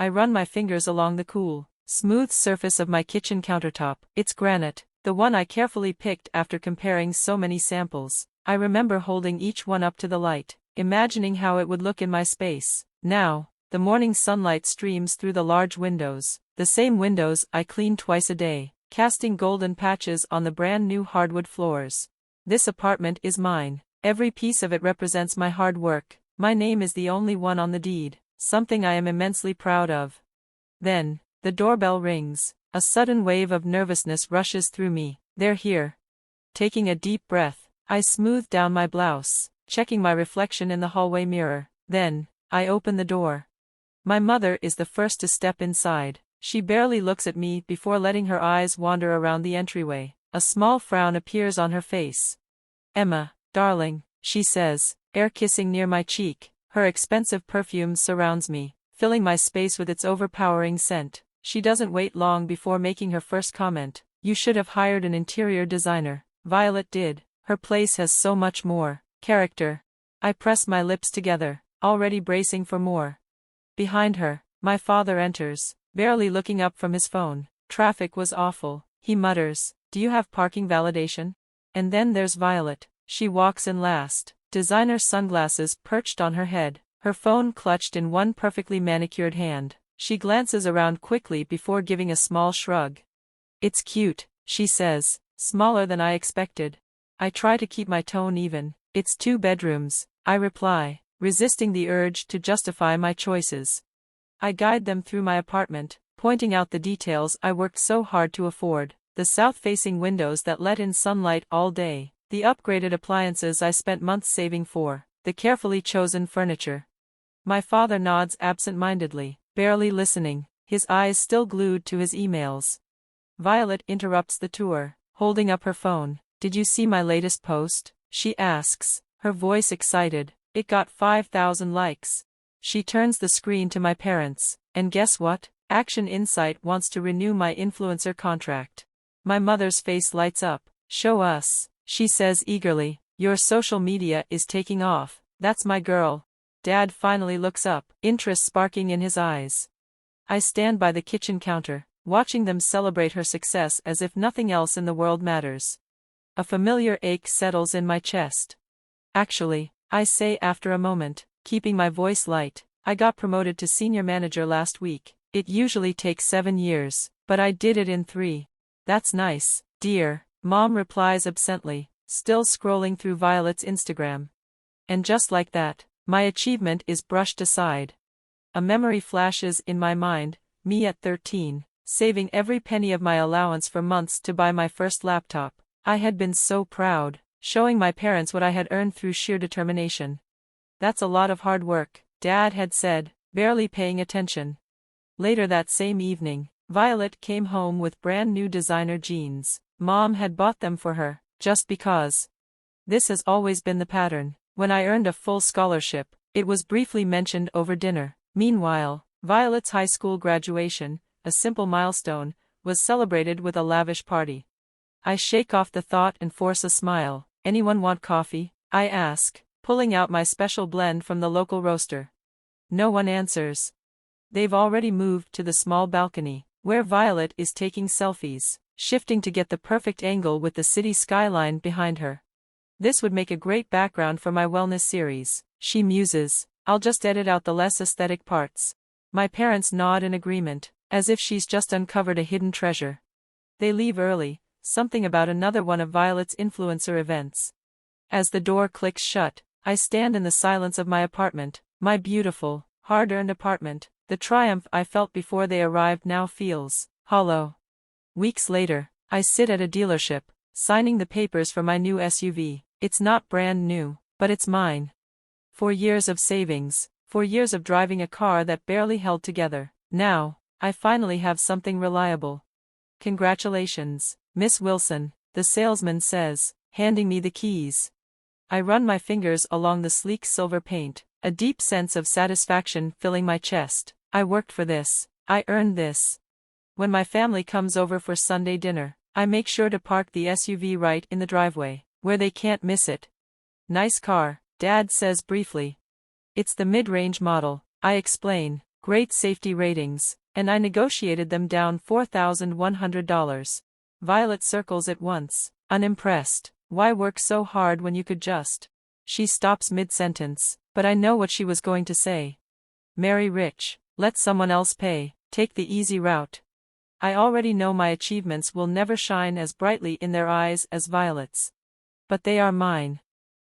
I run my fingers along the cool, smooth surface of my kitchen countertop. It's granite, the one I carefully picked after comparing so many samples. I remember holding each one up to the light, imagining how it would look in my space. Now, the morning sunlight streams through the large windows, the same windows I clean twice a day, casting golden patches on the brand new hardwood floors. This apartment is mine. Every piece of it represents my hard work. My name is the only one on the deed, something I am immensely proud of. Then, the doorbell rings. A sudden wave of nervousness rushes through me. They're here. Taking a deep breath, I smooth down my blouse, checking my reflection in the hallway mirror. Then, I open the door. My mother is the first to step inside. She barely looks at me before letting her eyes wander around the entryway. A small frown appears on her face. "Emma, darling," she says, air kissing near my cheek. Her expensive perfume surrounds me, filling my space with its overpowering scent. She doesn't wait long before making her first comment. "You should have hired an interior designer." Violet did. Her place has so much more character. I press my lips together, already bracing for more. Behind her, my father enters, barely looking up from his phone. "Traffic was awful," he mutters. "Do you have parking validation?" And then there's Violet. She walks in last, designer sunglasses perched on her head, her phone clutched in one perfectly manicured hand. She glances around quickly before giving a small shrug. "It's cute," she says, "smaller than I expected." I try to keep my tone even. "It's 2 bedrooms, I reply, resisting the urge to justify my choices. I guide them through my apartment, pointing out the details I worked so hard to afford. The south-facing windows that let in sunlight all day, the upgraded appliances I spent months saving for, the carefully chosen furniture. My father nods absent-mindedly, barely listening, his eyes still glued to his emails. Violet interrupts the tour, holding up her phone. "Did you see my latest post?" she asks, her voice excited. "It got 5,000 likes. She turns the screen to my parents, and guess what? Action Insight wants to renew my influencer contract. My mother's face lights up. "Show us," she says eagerly. "Your social media is taking off." "That's my girl." Dad finally looks up, interest sparking in his eyes. I stand by the kitchen counter, watching them celebrate her success as if nothing else in the world matters. A familiar ache settles in my chest. "Actually," I say after a moment, keeping my voice light, "I got promoted to senior manager last week. It usually takes 7 years, but I did it in 3. "That's nice, dear," Mom replies absently, still scrolling through Violet's Instagram. And just like that, my achievement is brushed aside. A memory flashes in my mind, me at 13, saving every penny of my allowance for months to buy my first laptop. I had been so proud, showing my parents what I had earned through sheer determination. "That's a lot of hard work," Dad had said, barely paying attention. Later that same evening, Violet came home with brand new designer jeans. Mom had bought them for her, just because. This has always been the pattern. When I earned a full scholarship, it was briefly mentioned over dinner. Meanwhile, Violet's high school graduation, a simple milestone, was celebrated with a lavish party. I shake off the thought and force a smile. "Anyone want coffee?" I ask, pulling out my special blend from the local roaster. No one answers. They've already moved to the small balcony, where Violet is taking selfies, shifting to get the perfect angle with the city skyline behind her. "This would make a great background for my wellness series," she muses. "I'll just edit out the less aesthetic parts." My parents nod in agreement, as if she's just uncovered a hidden treasure. They leave early, something about another one of Violet's influencer events. As the door clicks shut, I stand in the silence of my apartment, my beautiful, hard-earned apartment. The triumph I felt before they arrived now feels hollow. Weeks later, I sit at a dealership, signing the papers for my new SUV. It's not brand new, but it's mine. 4 years of savings, 4 years of driving a car that barely held together. Now, I finally have something reliable. "Congratulations, Miss Wilson," the salesman says, handing me the keys. I run my fingers along the sleek silver paint, a deep sense of satisfaction filling my chest. I worked for this. I earned this. When my family comes over for Sunday dinner, I make sure to park the SUV right in the driveway, where they can't miss it. "Nice car," Dad says briefly. "It's the mid-range model," I explain, great safety ratings, and I negotiated them down $4,100. Violet circles it once, unimpressed. Why work so hard when you could just? She stops mid-sentence, but I know what she was going to say. Marry rich, let someone else pay, take the easy route. I already know my achievements will never shine as brightly in their eyes as Violet's. But they are mine.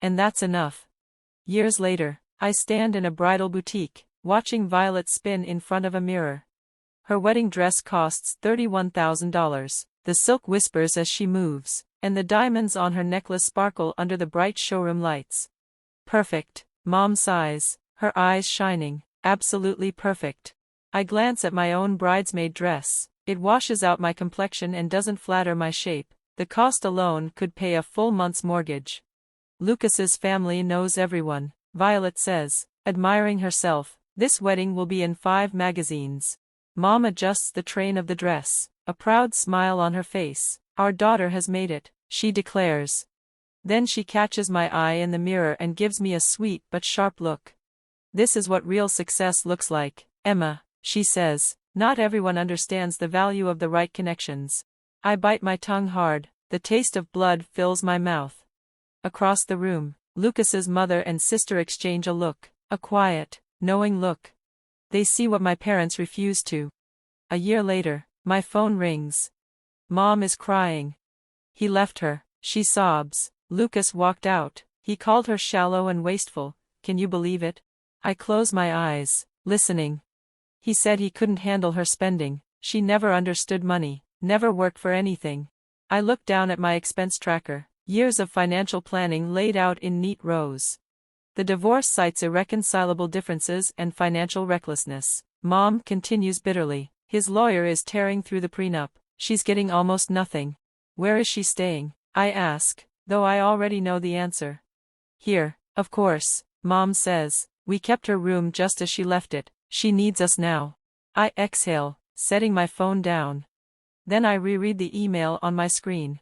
And that's enough. Years later, I stand in a bridal boutique, watching Violet spin in front of a mirror. Her wedding dress costs $31,000, the silk whispers as she moves, and the diamonds on her necklace sparkle under the bright showroom lights. Perfect, Mom sighs, her eyes shining, absolutely perfect. I glance at my own bridesmaid dress. It washes out my complexion and doesn't flatter my shape. The cost alone could pay a full month's mortgage. Lucas's family knows everyone, Violet says, admiring herself. This wedding will be in 5 magazines. Mom adjusts the train of the dress, a proud smile on her face. Our daughter has made it, she declares. Then she catches my eye in the mirror and gives me a sweet but sharp look. This is what real success looks like, Emma, she says. Not everyone understands the value of the right connections. I bite my tongue hard, the taste of blood fills my mouth. Across the room, Lucas's mother and sister exchange a look, a quiet, knowing look. They see what my parents refuse to. A year later, my phone rings. Mom is crying. He left her, she sobs. Lucas walked out. He called her shallow and wasteful. Can you believe it? I close my eyes, listening. He said he couldn't handle her spending. She never understood money, never worked for anything. I looked down at my expense tracker, years of financial planning laid out in neat rows. The divorce cites irreconcilable differences and financial recklessness. Mom continues bitterly. His lawyer is tearing through the prenup. She's getting almost nothing. Where is she staying? I ask, though I already know the answer. Here, of course, Mom says. We kept her room just as she left it. She needs us now. I exhale, setting my phone down. Then I reread the email on my screen.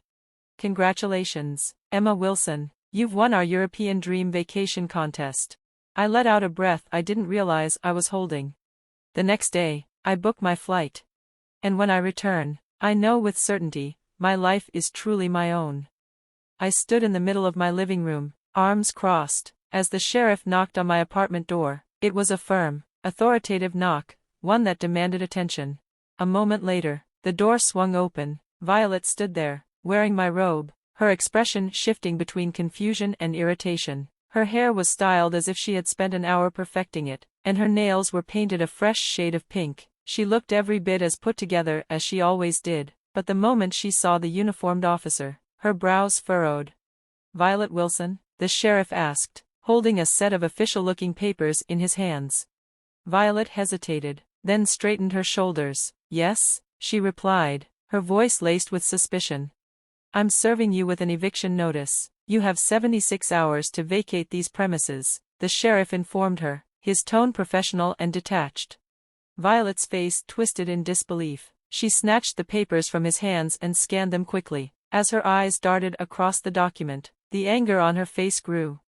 Congratulations, Emma Wilson. You've won our European Dream Vacation contest. I let out a breath I didn't realize I was holding. The next day, I book my flight. And when I return, I know with certainty, my life is truly my own. I stood in the middle of my living room, arms crossed, as the sheriff knocked on my apartment door. It was a firm, authoritative knock, one that demanded attention. A moment later, the door swung open. Violet stood there, wearing my robe, her expression shifting between confusion and irritation. Her hair was styled as if she had spent an hour perfecting it, and her nails were painted a fresh shade of pink. She looked every bit as put together as she always did, but the moment she saw the uniformed officer, her brows furrowed. "Violet Wilson?" the sheriff asked, holding a set of official-looking papers in his hands. Violet hesitated, then straightened her shoulders. "Yes," she replied, her voice laced with suspicion. "I'm serving you with an eviction notice. You have 76 hours to vacate these premises," the sheriff informed her, his tone professional and detached. Violet's face twisted in disbelief. She snatched the papers from his hands and scanned them quickly. As her eyes darted across the document, the anger on her face grew.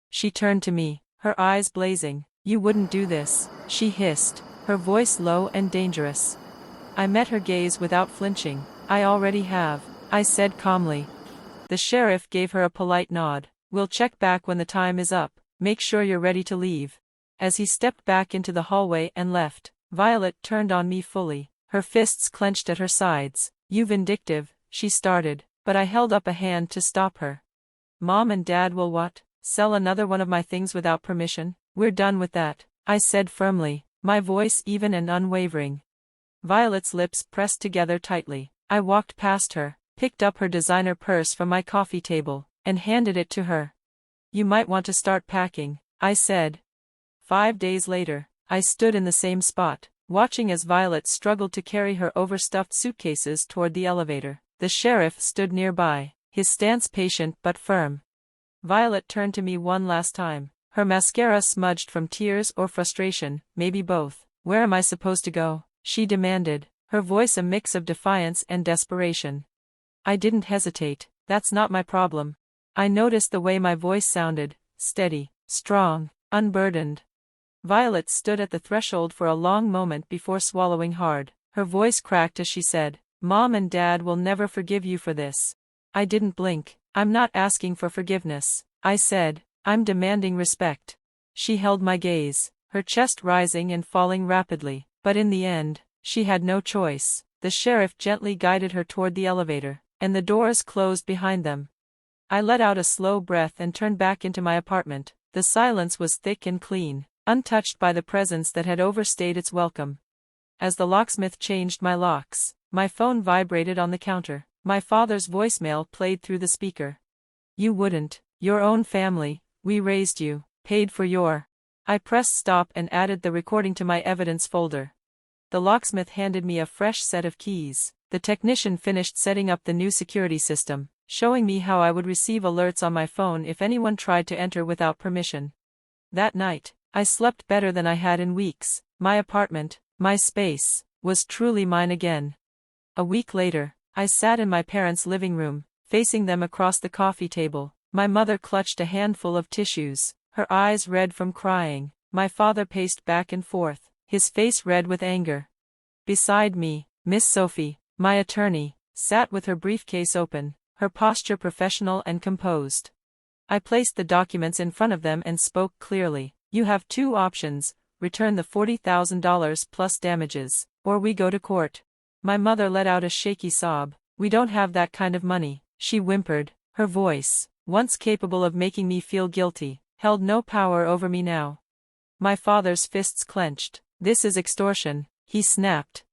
She turned to me, her eyes blazing. "You wouldn't do this," she hissed, her voice low and dangerous. I met her gaze without flinching. "I already have," I said calmly. The sheriff gave her a polite nod. "We'll check back when the time is up. Make sure you're ready to leave." As he stepped back into the hallway and left, Violet turned on me fully, her fists clenched at her sides. "You vindictive," she started, but I held up a hand to stop her. "Mom and Dad will what? Sell another one of my things without permission? We're done with that," I said firmly, my voice even and unwavering. Violet's lips pressed together tightly. I walked past her, picked up her designer purse from my coffee table, and handed it to her. "You might want to start packing," I said. 5 days later, I stood in the same spot, watching as Violet struggled to carry her overstuffed suitcases toward the elevator. The sheriff stood nearby, his stance patient but firm. Violet turned to me one last time, her mascara smudged from tears or frustration, maybe both. "Where am I supposed to go?" she demanded, her voice a mix of defiance and desperation. I didn't hesitate. "That's not my problem." I noticed the way my voice sounded, steady, strong, unburdened. Violet stood at the threshold for a long moment before swallowing hard. Her voice cracked as she said, "Mom and Dad will never forgive you for this." I didn't blink. "I'm not asking for forgiveness," I said. "I'm demanding respect." She held my gaze, her chest rising and falling rapidly, but in the end, she had no choice. The sheriff gently guided her toward the elevator, and the doors closed behind them. I let out a slow breath and turned back into my apartment. The silence was thick and clean, untouched by the presence that had overstayed its welcome. As the locksmith changed my locks, my phone vibrated on the counter. My father's voicemail played through the speaker. "You wouldn't. Your own family, we raised you, paid for your..." I pressed stop and added the recording to my evidence folder. The locksmith handed me a fresh set of keys. The technician finished setting up the new security system, showing me how I would receive alerts on my phone if anyone tried to enter without permission. That night, I slept better than I had in weeks. My apartment, my space, was truly mine again. A week later, I sat in my parents' living room, facing them across the coffee table. My mother clutched a handful of tissues, her eyes red from crying. My father paced back and forth, his face red with anger. Beside me, Miss Sophie, my attorney, sat with her briefcase open, her posture professional and composed. I placed the documents in front of them and spoke clearly. "You have two options: return the $40,000 plus damages, or we go to court." My mother let out a shaky sob. "We don't have that kind of money," she whimpered. Her voice, once capable of making me feel guilty, held no power over me now. My father's fists clenched. "This is extortion," he snapped.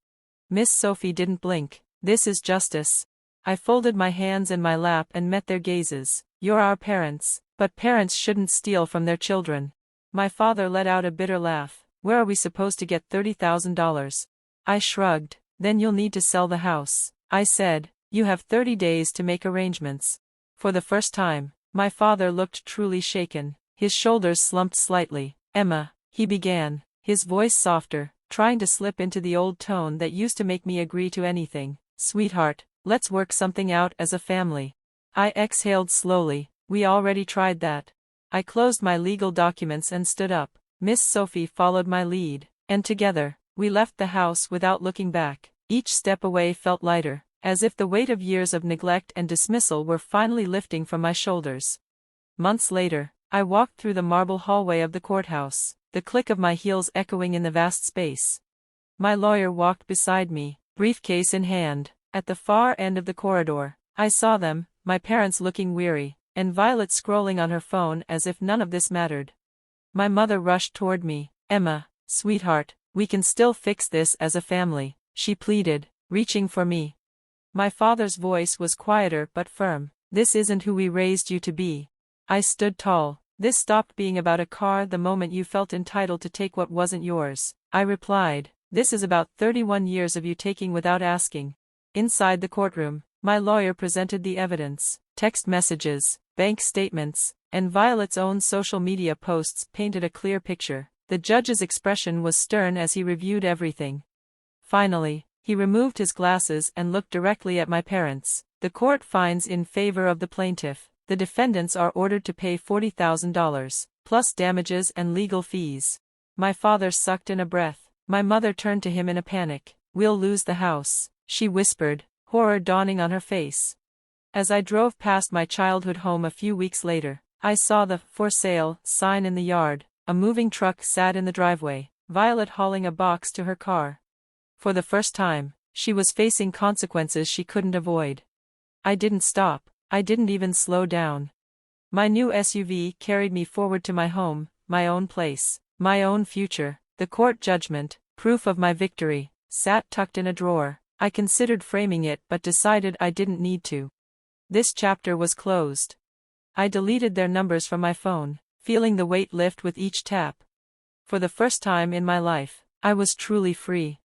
Miss Sophie didn't blink. "This is justice." I folded my hands in my lap and met their gazes. "You're our parents, but parents shouldn't steal from their children." My father let out a bitter laugh. "Where are we supposed to get $30,000? I shrugged. "Then you'll need to sell the house," I said. "You have 30 days to make arrangements." For the first time, my father looked truly shaken. His shoulders slumped slightly. "Emma," he began, his voice softer, trying to slip into the old tone that used to make me agree to anything. "Sweetheart, let's work something out as a family." I exhaled slowly. "We already tried that." I closed my legal documents and stood up. Miss Sophie followed my lead, and together, we left the house without looking back. Each step away felt lighter, as if the weight of years of neglect and dismissal were finally lifting from my shoulders. Months later, I walked through the marble hallway of the courthouse, the click of my heels echoing in the vast space. My lawyer walked beside me, briefcase in hand. At the far end of the corridor, I saw them, my parents looking weary, and Violet scrolling on her phone as if none of this mattered. My mother rushed toward me. "Emma, sweetheart, we can still fix this as a family," she pleaded, reaching for me. My father's voice was quieter but firm. "This isn't who we raised you to be." I stood tall. "This stopped being about a car the moment you felt entitled to take what wasn't yours," I replied. "This is about 31 years of you taking without asking." Inside the courtroom, my lawyer presented the evidence. Text messages, bank statements, and Violet's own social media posts painted a clear picture. The judge's expression was stern as he reviewed everything. Finally, he removed his glasses and looked directly at my parents. "The court finds in favor of the plaintiff. The defendants are ordered to pay $40,000, plus damages and legal fees." My father sucked in a breath. My mother turned to him in a panic. "We'll lose the house," she whispered, horror dawning on her face. As I drove past my childhood home a few weeks later, I saw the "for sale" sign in the yard. A moving truck sat in the driveway, Violet hauling a box to her car. For the first time, she was facing consequences she couldn't avoid. I didn't stop. I didn't even slow down. My new SUV carried me forward to my home, my own place, my own future. The court judgment, proof of my victory, sat tucked in a drawer. I considered framing it but decided I didn't need to. This chapter was closed. I deleted their numbers from my phone, feeling the weight lift with each tap. For the first time in my life, I was truly free.